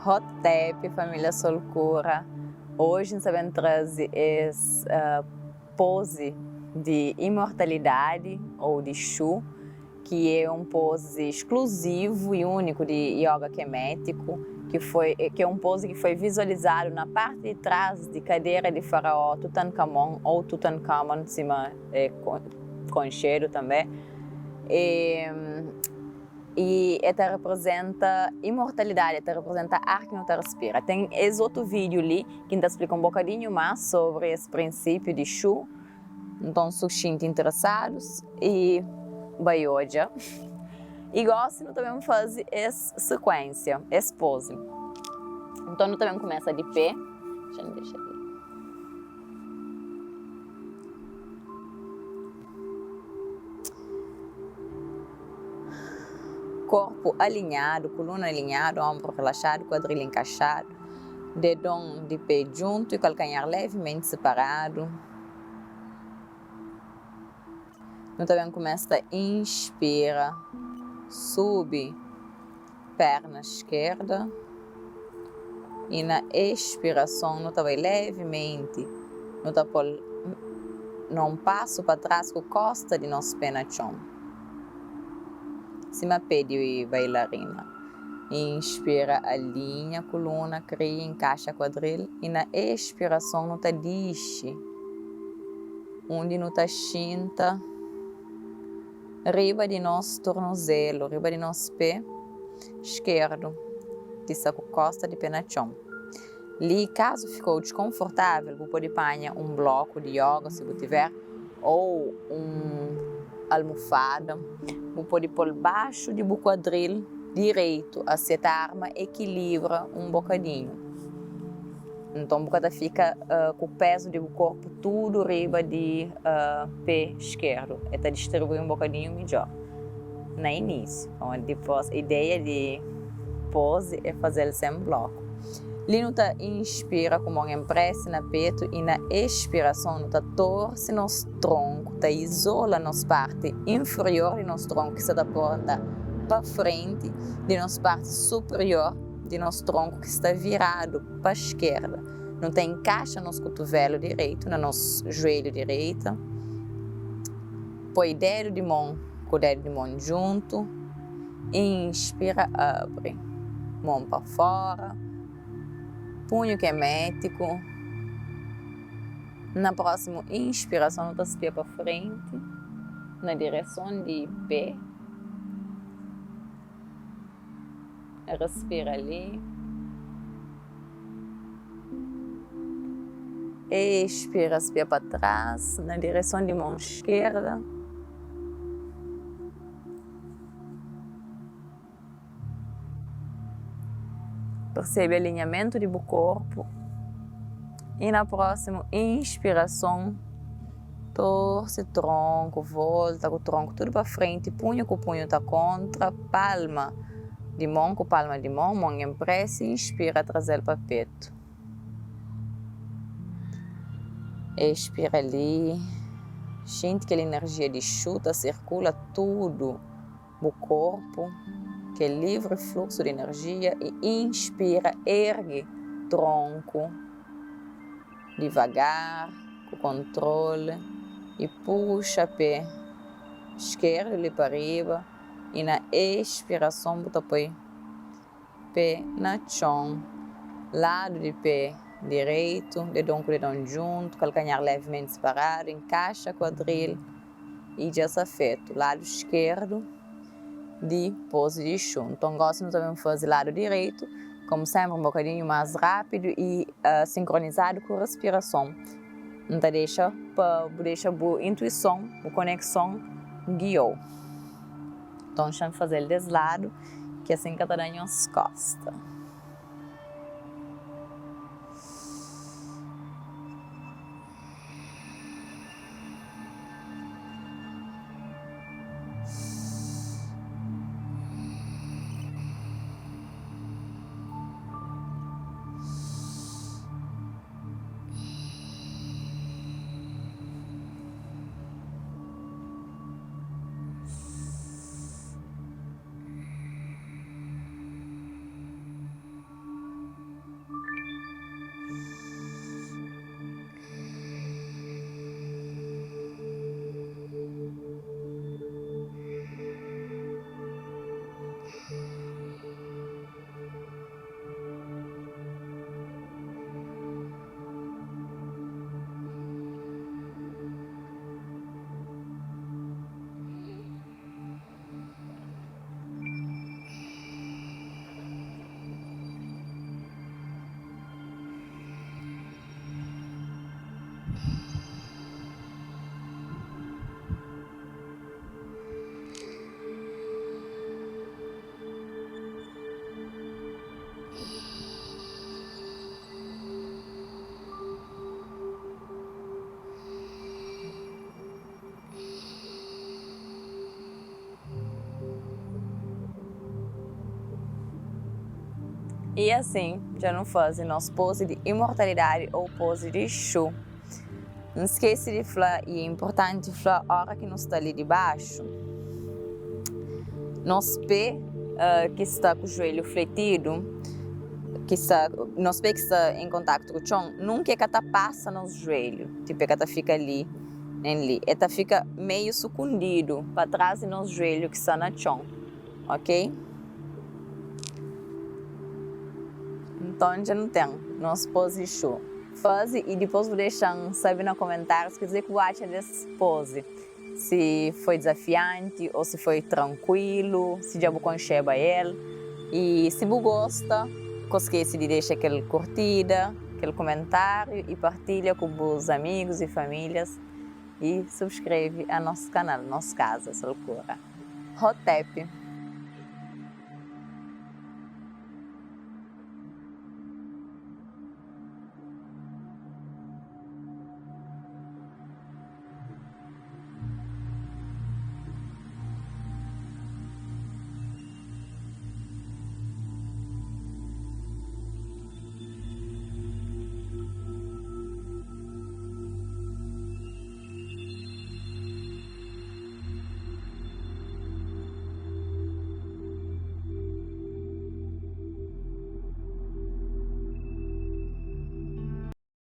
Hotep, família Solcura. Hoje nós vamos trazer essa pose de imortalidade ou de Shu, que é um pose exclusivo e único de yoga kemético, que é um pose que foi visualizado na parte de trás de cadeira de faraó Tutankhamon ou Tutankhamon, em cima com cheiro também. E ela representa imortalidade, ela representa ar que não te respira. Tem esse outro vídeo ali que ainda explica um bocadinho mais sobre esse princípio de Shu. Então, se vocês interessados e vai hoje. E gostam também de fazer essa sequência, essa pose. Então, também começa de pé. Deixa eu deixar aqui. Corpo alinhado, coluna alinhada, ombro relaxado, quadril encaixado, dedão de pé junto e calcanhar levemente separado. Então também começa a inspira, sube perna esquerda e na expiração nota vai levemente, nota por não passo para trás com a costa de nosso pé no chão. Cima pé de bailarina. Inspira, alinha a coluna, cria, encaixa quadril e na expiração nota dixe, onde nota shinta, riba de nosso tornozelo, riba de nosso pé esquerdo, que está com a costa de pé no chão. Ali, caso ficou desconfortável, você pode apanhar um bloco de yoga, se você tiver, ou almofada. Você pode pôr baixo de quadril direito, essa arma equilibra um bocadinho. Então, você fica com o peso do corpo tudo riba de pé esquerdo. Ela distribui um bocadinho melhor no início. Então, depois, a ideia de pose é fazer sem bloco. Linuta inspira com a mão empressa na peito e na expiração nuta torce nosso tronco, tá isola nossa parte inferior de nosso tronco que está aponta para frente, de nossa parte superior de nosso tronco que está virado para a esquerda. Não tem encaixa nosso cotovelo direito, no nosso joelho direito. Põe dedo de mão com o dedo de mão junto. Inspira, abre. Mão para fora. Punho kemético. Na próxima inspiração, nota os pés para frente, na direção de pé. Respira ali. Expira os pés para trás, na direção de mão esquerda. Percebe o alinhamento do corpo. E na próxima inspiração, torce o tronco, volta com o tronco tudo para frente, punho com o punho está contra, palma de mão com palma de mão, mão em pressa, inspira, trazer para peito. Expira ali, sente que a energia de chuta circula tudo no corpo, que é livre fluxo de energia e inspira, ergue tronco, devagar, com controle e puxa pé esquerdo ali para riba e na expiração bota pé na chão, lado de pé direito, dedão com dedão junto, calcanhar levemente separado, encaixa quadril e já está feito, lado esquerdo de pose de Shu. Então gosto também de fazer lado direito, como sempre, um bocadinho mais rápido e sincronizado com a respiração. Então deixa a boa intuição, a conexão guiou. Então deixa fazer desse lado, que assim que está dando as costas. E assim, já não fazem nossa pose de imortalidade ou pose de Exu. Não esquece de falar, e é importante falar, a hora que nós está ali debaixo, nosso pé que está com o joelho fletido, nosso pé que está em contato com o chão, nunca é que passa nosso joelho, tipo é que fica ali, ali, é fica meio sucundido para trás do nosso joelho que está no chão, ok? Então já não tem nosso pose Exu. Faz e depois vou deixar saber nos comentários que dizer que acha dessa pose. Se foi desafiante ou se foi tranquilo, se já concheba ele. E se você gosta, não esqueça de deixar aquela curtida, aquele comentário e partilha com os amigos e famílias. E subscreve a nosso canal, nossa casa, essa loucura. Hotep.